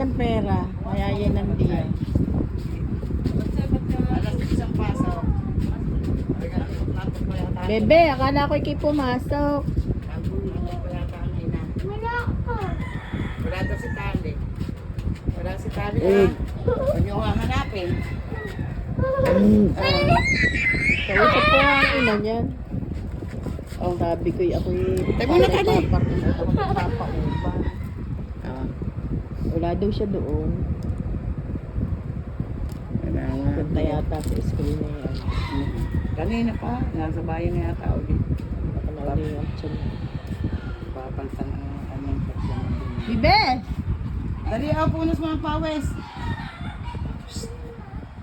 ng pera. Kaya yan ang deal. Alas isang paso. Bebe, akala ko ikay pumasok. Wala daw si Tali. Wala si Tali. Huwag niyo hahanapin. Kausap ko nga ang ina niyan. Oh, sabi ko ako'y Tayo na ka na. papauban. Wala daw siya doon. Wala nga. Punta yata sa school na yan. Kanina pa. Nasa bayan na yata ulit. Baka nauli yung tiyan niya. Papansan ang anong pagkakas. Bibe! Dali ako punos mga pawes.